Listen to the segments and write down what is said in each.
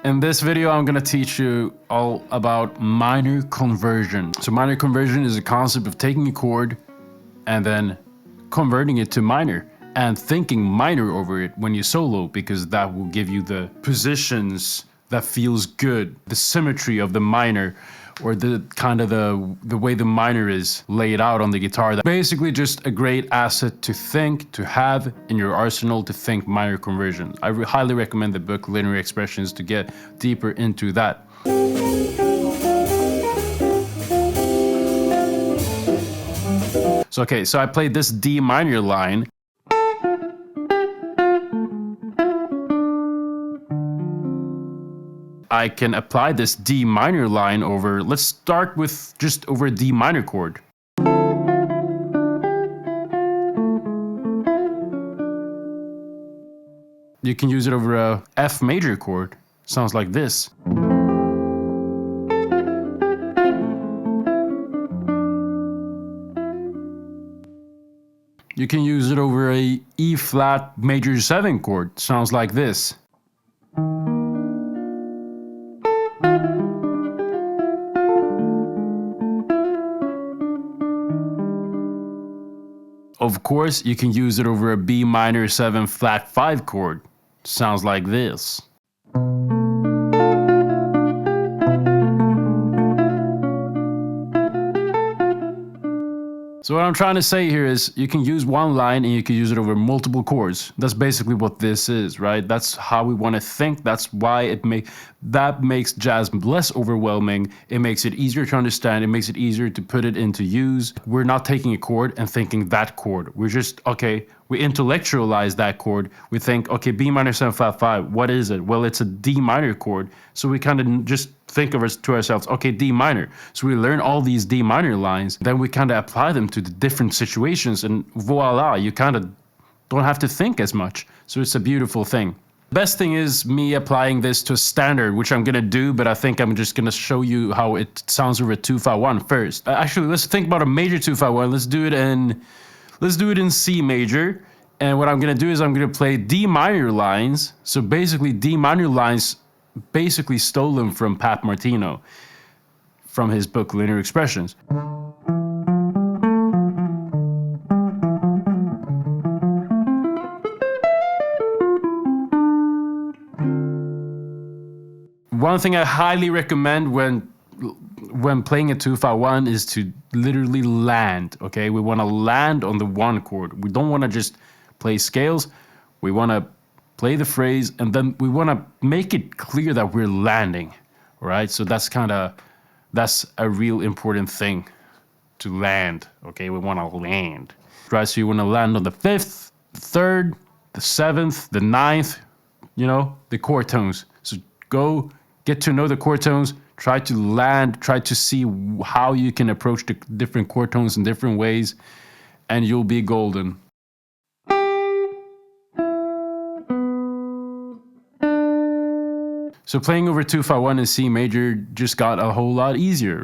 In this video, I'm gonna teach you all about minor conversion. So minor conversion is a concept of taking a chord and then converting it to minor and thinking minor over it when you solo, because that will give you the positions that feels good, the symmetry of the minor, or the kind of the way the minor is laid out on the guitar. That's basically just a great asset to think, to have in your arsenal to think minor conversion. I highly recommend the book Linear Expressions to get deeper into that. So okay, so I played this D minor line. I can apply this D minor line over, let's start with just over a D minor chord. You can use it over a F major chord. Sounds like this. You can use it over a E flat major 7 chord. Sounds like this. Of course, you can use it over a B minor 7 flat 5 chord. Sounds like this. So what I'm trying to say here is you can use one line and you can use it over multiple chords. That's basically what this is, right? That's how we want to think. That's why that makes jazz less overwhelming. It makes it easier to understand. It makes it easier to put it into use. We're not taking a chord and thinking that chord. We're just, okay, we intellectualize that chord. We think, okay, B minor 7 flat 5, what is it? Well, it's a D minor chord. So we kind of just think of to ourselves, okay, D minor. So we learn all these D minor lines, then we kind of apply them to the different situations, and voila, you kind of don't have to think as much. So it's a beautiful thing. Best thing is me applying this to a standard, which I'm gonna do, but I think I'm just gonna show you how it sounds over a 2-5-1 first. Actually, let's think about a major 2-5-1. Let's do it in C major. And what I'm gonna do is I'm gonna play D minor lines. So basically D minor lines basically stolen from Pat Martino from his book Linear Expressions. One thing I highly recommend when playing a 2-5-1 is to literally land, okay? We want to land on the one chord. We don't want to just play scales. We want to play the phrase, and then we want to make it clear that we're landing, all right? So that's a real important thing, to land, okay? We want to land, right? So you want to land on the 5th, the 3rd, the 7th, the 9th, you know, the chord tones. So go get to know the chord tones, try to land, try to see how you can approach the different chord tones in different ways, and you'll be golden. So playing over 2-5-1 in C major just got a whole lot easier.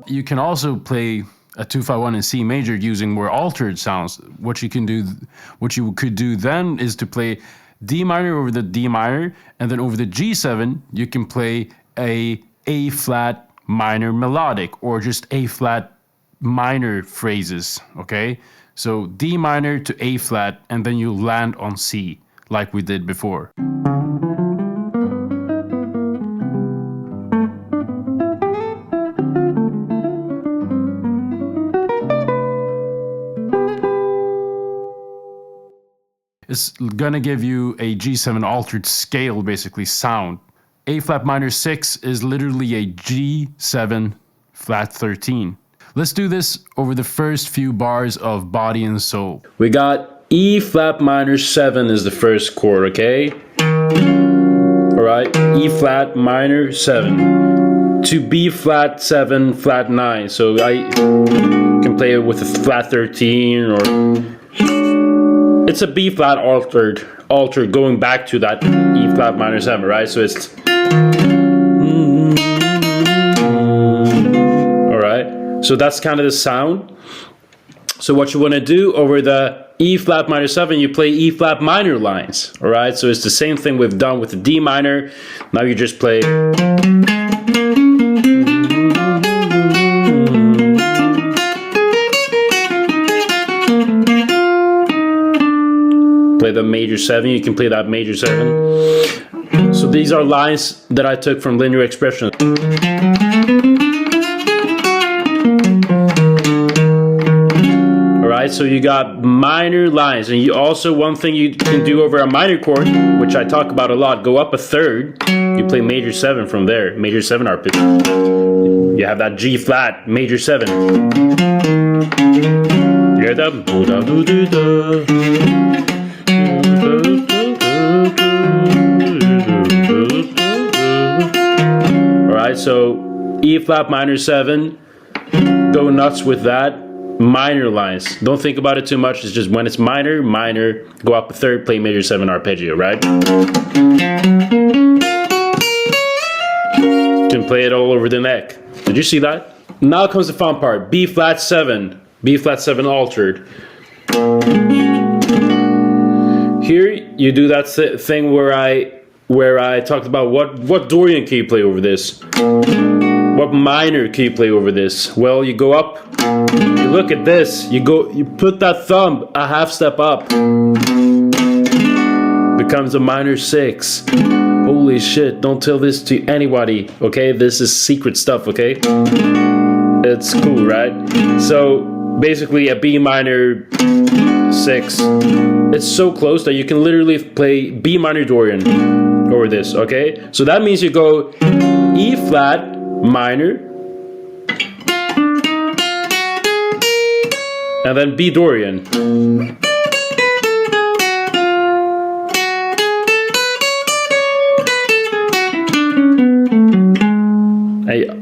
You can also play a 2-5-1 in C major using more altered sounds. What you could do then is to play D minor over the D minor, and then over the G7 you can play A flat minor melodic, or just A flat minor phrases, okay? So D minor to A flat, and then you land on C like we did before. It's gonna give you a G7 altered scale, basically, sound. A flat minor 6 is literally a G7 flat 13. Let's do this over the first few bars of Body and Soul. We got E flat minor 7 is the first chord, okay? All right, E flat minor 7 to B flat 7 flat 9. So I can play it with a flat 13, or it's a B flat altered going back to that E flat minor 7, right? So it's So that's kind of the sound. So what you want to do over the E flat minor 7, you play E flat minor lines. All right, so it's the same thing we've done with the D minor. Now you just play. Play the major 7, you can play that major 7. So these are lines that I took from linear expression. Alright, so you got minor lines, and you also, one thing you can do over a minor chord, which I talk about a lot, go up a third, you play major 7 from there, major 7 arpeggio. You have that G flat, major 7. You hear that? Alright, so E flat minor 7, go nuts with that. Minor lines. Don't think about it too much. It's just when it's minor, minor, go up a third, play major 7 arpeggio, right? You can play it all over the neck. Did you see that? Now comes the fun part. B flat 7. B flat 7 altered. Here you do that thing where I talked about what Dorian can you play over this? What minor can you play over this? Well, you go up, you look at this, you put that thumb a half step up, becomes a minor 6. Holy shit, don't tell this to anybody, okay? This is secret stuff, okay? It's cool, right? So basically a B minor 6, it's so close that you can literally play B minor Dorian over this, okay? So that means you go E flat minor, and then B Dorian.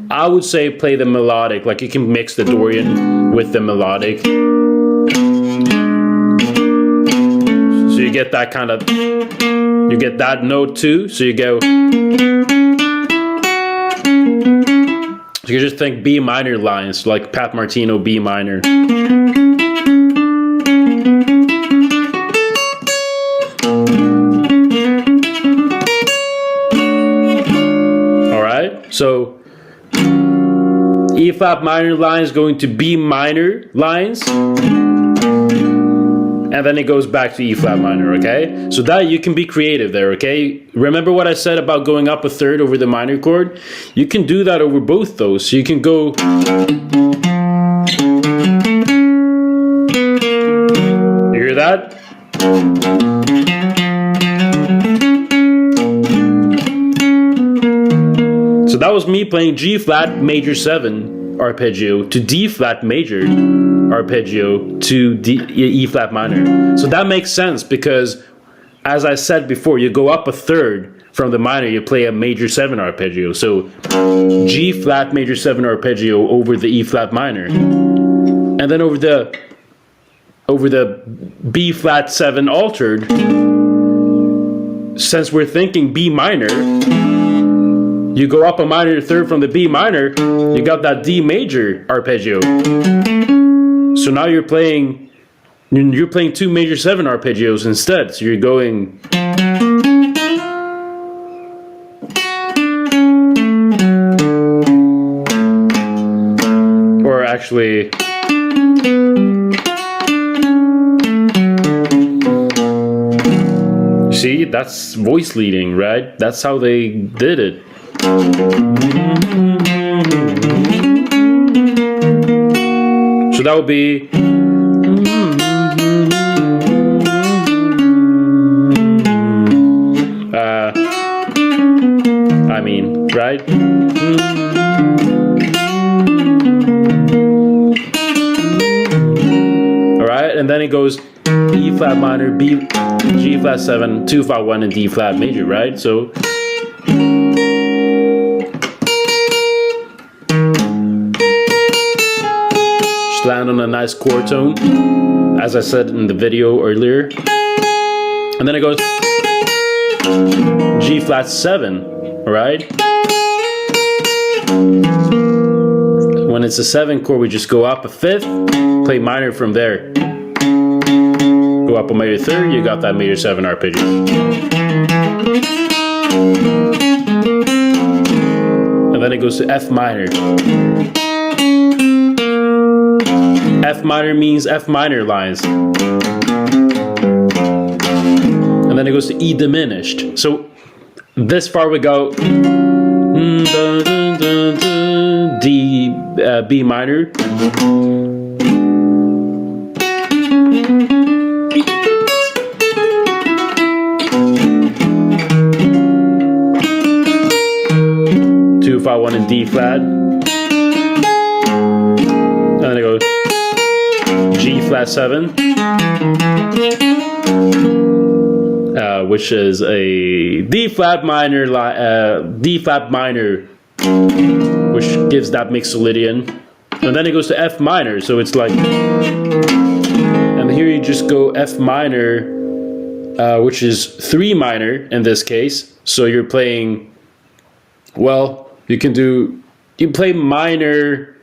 I would say play the melodic, like you can mix the Dorian with the melodic. So you get that kind of, you get that note too, so you go. You can just think B minor lines, like Pat Martino B minor. Alright, so E flat minor lines going to B minor lines, and then it goes back to E flat minor, okay? So that you can be creative there, okay? Remember what I said about going up a third over the minor chord? You can do that over both those. So you can go. You hear that? So that was me playing G flat major 7 arpeggio to D flat major arpeggio to E flat minor. So that makes sense because, as I said before, you go up a third from the minor, you play a major 7 arpeggio. So G flat major 7 arpeggio over the E flat minor, and then over the B flat 7 altered. Since we're thinking B minor, you go up a minor third from the B minor, you got that D major arpeggio. So now you're playing 2 major 7 arpeggios instead. So you're going. Or actually. See, that's voice leading, right? That's how they did it. So that would be. I mean, right? Alright, and then it goes E flat minor, B, G flat 7, 2 flat 1, and D flat major, right? So. Land on a nice chord tone, as I said in the video earlier, and then it goes G flat 7, right? When it's a 7 chord, we just go up a 5th, play minor from there. Go up a major 3rd, you got that major 7 arpeggio. And then it goes to F minor. F minor means F minor lines. And then it goes to E diminished. So this far we go D, B minor. If I want in D flat, and then it goes G flat 7, which is a D flat minor, which gives that mixolydian, and then it goes to F minor. So it's like, and here you just go F minor, which is 3 minor in this case. So you're playing, well, you play minor,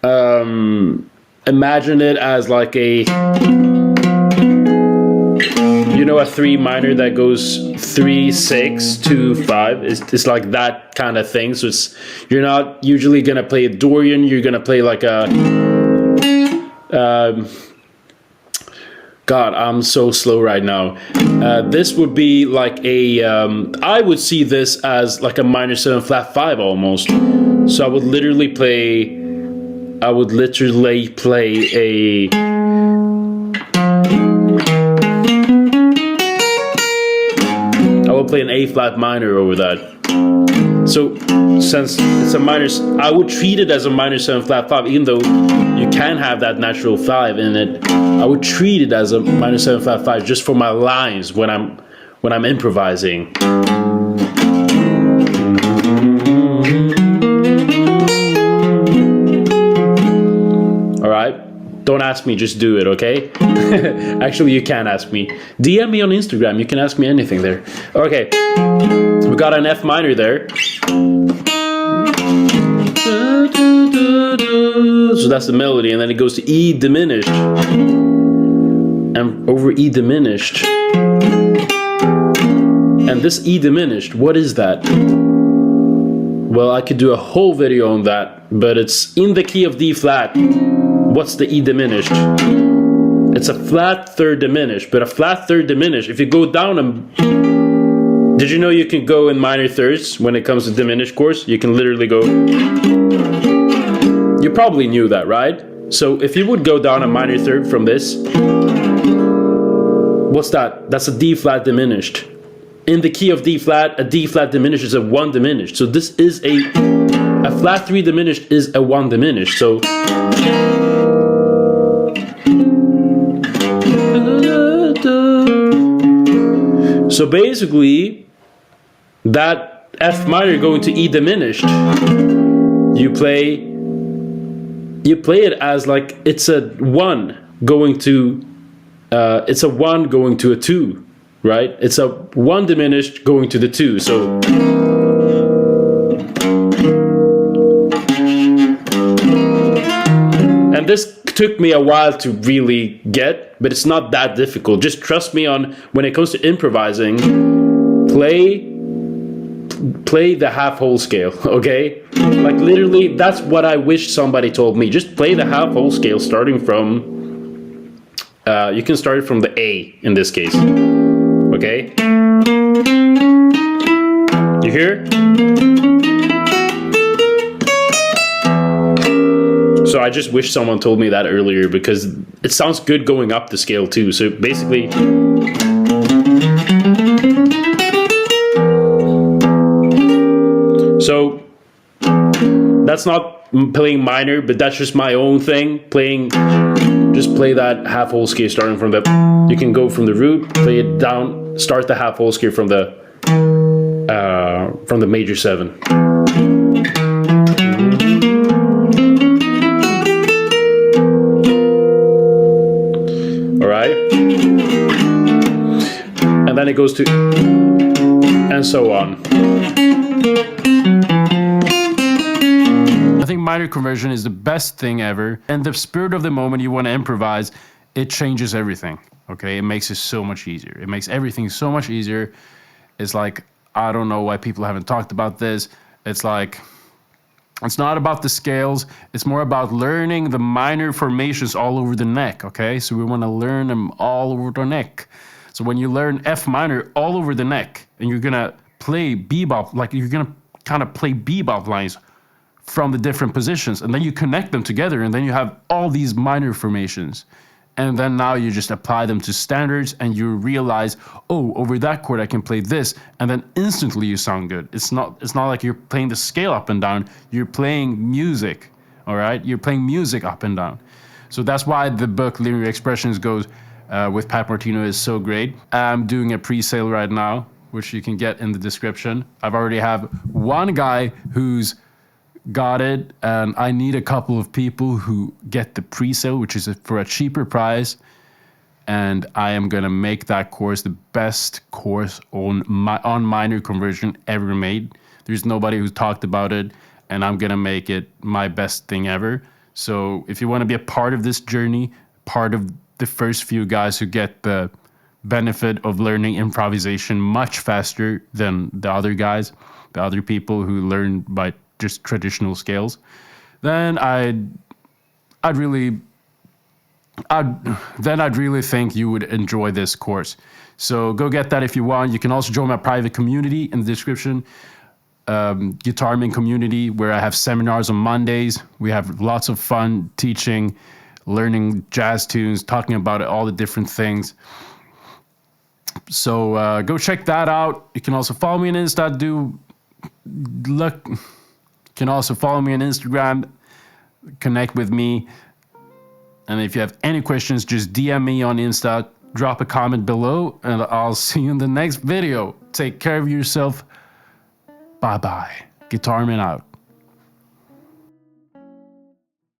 imagine it as like a, you know, a 3 minor that goes 3, 6, 2, 5. It's like that kind of thing. So you're not usually gonna play a Dorian, you're gonna play like a, God, I'm so slow right now. This would be like a, I would see this as like a minor 7 flat 5 almost. So I would literally play a, I will play an A flat minor over that. So since it's a minor, I would treat it as a minor 7 flat 5, even though you can have that natural 5 in it. I would treat it as a minor 7 flat 5 just for my lines when I'm improvising. All right, don't ask me, just do it, okay? Actually, you can ask me. DM me on Instagram. You can ask me anything there. Okay, we got an F minor there. So that's the melody, and then it goes to E diminished. And over E diminished. And this E diminished, what is that? Well, I could do a whole video on that, but it's in the key of D flat. What's the E diminished? It's a flat 3rd diminished, but a flat 3rd diminished, if you go down and, did you know you can go in minor 3rds when it comes to diminished chords? You can literally go, you probably knew that, right? So if you would go down a minor 3rd from this, what's that? That's a D flat diminished. In the key of D flat, a D flat diminished is a 1 diminished. So this is a flat 3 diminished is a 1 diminished. So basically, that F minor going to E diminished, you play it as like it's a 1 going to it's a 1 going to a 2, right? It's a 1 diminished going to the 2. So and this took me a while to really get, but it's not that difficult. Just trust me on when it comes to improvising, play the half whole scale, okay? Like literally, that's what I wish somebody told me. Just play the half whole scale starting from, you can start from the A in this case, okay? You hear? So I just wish someone told me that earlier, because it sounds good going up the scale too. So basically, so that's not playing minor, but that's just my own thing. Just play that half whole scale starting from the, you can go from the root, play it down, start the half whole scale from the major 7. And then it goes to, and so on. I think minor conversion is the best thing ever. And the spirit of the moment you want to improvise, it changes everything. Okay, it makes it so much easier. It makes everything so much easier. It's like, I don't know why people haven't talked about this. It's like, it's not about the scales. It's more about learning the minor formations all over the neck, okay? So we want to learn them all over the neck. So when you learn F minor all over the neck, and you're going to play bebop, like you're going to kind of play bebop lines from the different positions, and then you connect them together, and then you have all these minor formations. And then now you just apply them to standards, and you realize, oh, over that chord I can play this, and then instantly you sound good. It's not like you're playing the scale up and down. You're playing music, all right? You're playing music up and down. So that's why the book Linear Expressions goes with Pat Martino is so great. I'm doing a pre-sale right now, which you can get in the description. I've already have one guy who's got it, and I need a couple of people who get the pre-sale, which is for a cheaper price, and I am gonna make that course the best course on minor conversion ever made. There's nobody who's talked about it, and I'm gonna make it my best thing ever. So if you want to be a part of this journey, part of the first few guys who get the benefit of learning improvisation much faster than the other guys, the other people who learn by just traditional scales, then I'd really think you would enjoy this course. So go get that if you want. You can also join my private community in the description, GuitArmin community, where I have seminars on Mondays. We have lots of fun teaching, learning jazz tunes, talking about all the different things. So go check that out. You can also follow me on Insta. You can also follow me on Instagram, connect with me. And if you have any questions, just DM me on Insta, drop a comment below, and I'll see you in the next video. Take care of yourself. Bye-bye. GuitArmin out.